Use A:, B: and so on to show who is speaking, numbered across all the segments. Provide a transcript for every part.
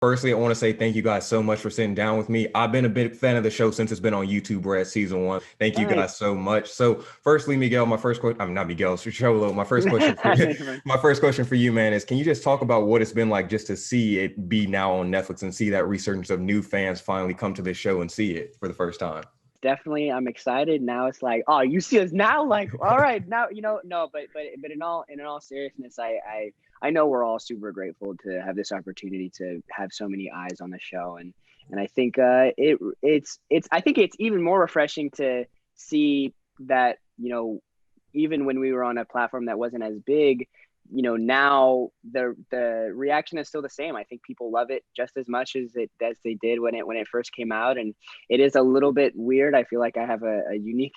A: Firstly, I want to say thank you guys so much for sitting down with me. I've been a big fan of the show since it's been on YouTube. We're at season one. Thank you
B: Nice.
A: guys so much. So, firstly, Miguel, my first question, I'm not Miguel, it's Xolo. My first question for you, my first question for you, man, is can you just talk about what it's been like just to see it be now on Netflix and see that resurgence of new fans finally come to this show and see it for the first time?
B: Definitely, I'm excited. Now it's like, oh, you see us now? Like, all right, now no, but in all seriousness, I know we're all super grateful to have this opportunity to have so many eyes on the show, and I think it's I think it's even more refreshing to see that even when we were on a platform that wasn't as big, now the reaction is still the same. I think people love it just as much as they did when it first came out, and it is a little bit weird. I feel like I have a unique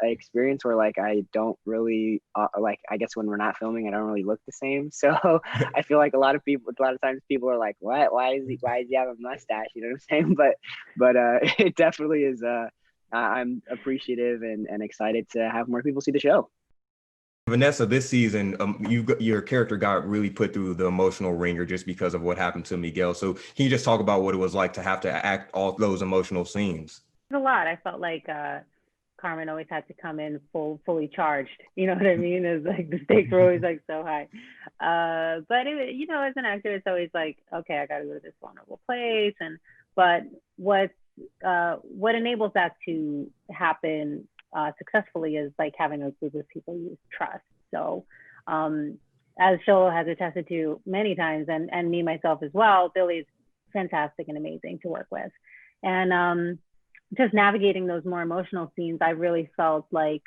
B: experience where like I don't really like, I guess when we're not filming I don't really look the same. So I feel like a lot of times people are like, what, why is he have a mustache, you know what I'm saying? But it definitely is. I'm appreciative and excited to have more people see the show.
A: Vanessa, this season, your character got really put through the emotional ringer just because of what happened to Miguel. So, can you just talk about what it was like to have to act all those emotional scenes?
C: A lot. I felt like Carmen always had to come in fully charged. You know what I mean? It's like the stakes were always like so high. But as an actor, it's always like, okay, I got to go to this vulnerable place, but what enables that to happen successfully is like having a group of people you trust. So, as Xolo has attested to many times, and me myself as well, Billy's fantastic and amazing to work with, and just navigating those more emotional scenes, I really felt like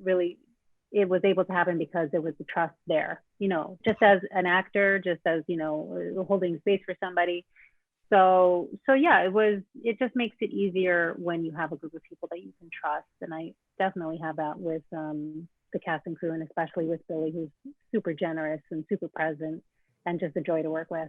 C: really it was able to happen because there was the trust there. Just as an actor, just as holding space for somebody. So yeah, it just makes it easier when you have a group of people that you can trust. And I definitely have that with the cast and crew, and especially with Billy, who's super generous and super present and just a joy to work with.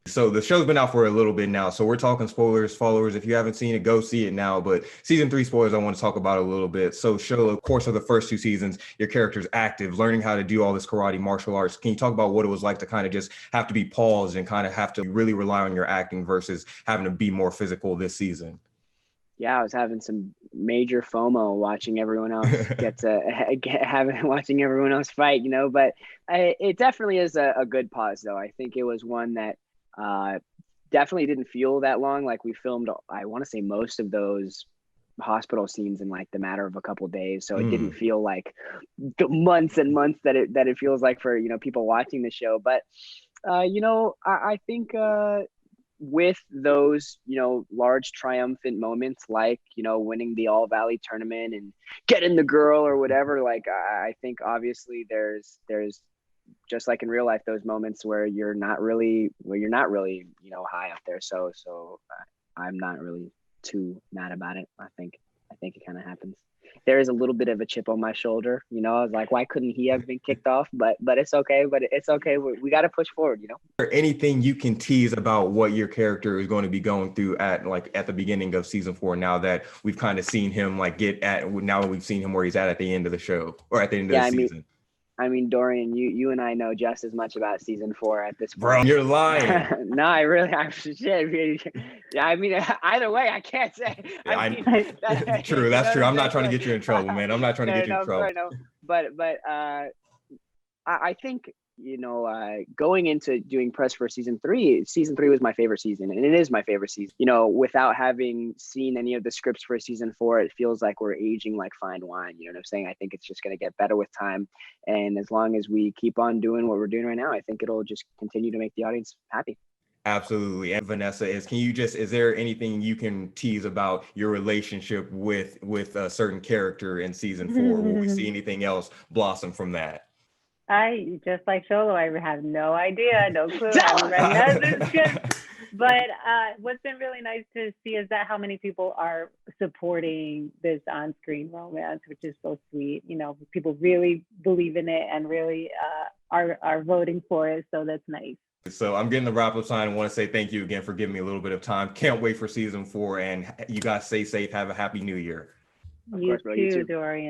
A: So the show's been out for a little bit now. So we're talking spoilers, followers. If you haven't seen it, go see it now. But season 3 spoilers, I want to talk about a little bit. So show, of course, of the first 2 seasons, your character's active, learning how to do all this karate, martial arts. Can you talk about what it was like to kind of just have to be paused and kind of have to really rely on your acting versus having to be more physical this season?
B: Yeah, I was having some major FOMO watching everyone else watching everyone else fight, but it definitely is a good pause, though. I think it was one that definitely didn't feel that long. Like we filmed, I want to say most of those hospital scenes in like the matter of a couple of days. So it didn't feel like the months and months that it feels like for, people watching the show. But, I think, with those large triumphant moments like winning the All Valley tournament and getting the girl or whatever, like I think obviously there's just like in real life those moments where you're not really high up there. So I'm not really too mad about it. I think it kind of happens. There is a little bit of a chip on my shoulder, I was like, why couldn't he have been kicked off? But it's okay. But it's okay. We got to push forward.
A: Or anything you can tease about what your character is going to be going through at the beginning of season 4, now that we've kind of seen him now we've seen him where he's at the end of the show or at the end of the season.
B: I mean, Dorian, you and I know just as much about season 4 at this point.
A: Bro, you're lying.
B: No, I'm shit. I mean, either way, I can't say.
A: True, that's true. I'm not trying to get you in trouble, man. I'm not trying to get you in trouble.
B: No. But I think going into doing press for season 3 was my favorite season, and it is my favorite season. Without having seen any of the scripts for season 4, it feels like we're aging like fine wine. You know what I'm saying? I think it's just going to get better with time, and as long as we keep on doing what we're doing right now, I think it'll just continue to make the audience happy.
A: Absolutely. And Vanessa, is there anything you can tease about your relationship with a certain character in season 4? Will we see anything else blossom from that?
C: I just like Xolo, I have no idea, no clue. I haven't read none of this script. But what's been really nice to see is that how many people are supporting this on-screen romance, which is so sweet. People really believe in it and really are voting for it. So that's nice.
A: So I'm getting the wrap-up sign. I want to say thank you again for giving me a little bit of time. Can't wait for season 4, and you guys stay safe. Have a happy new year.
C: You too, Dorian.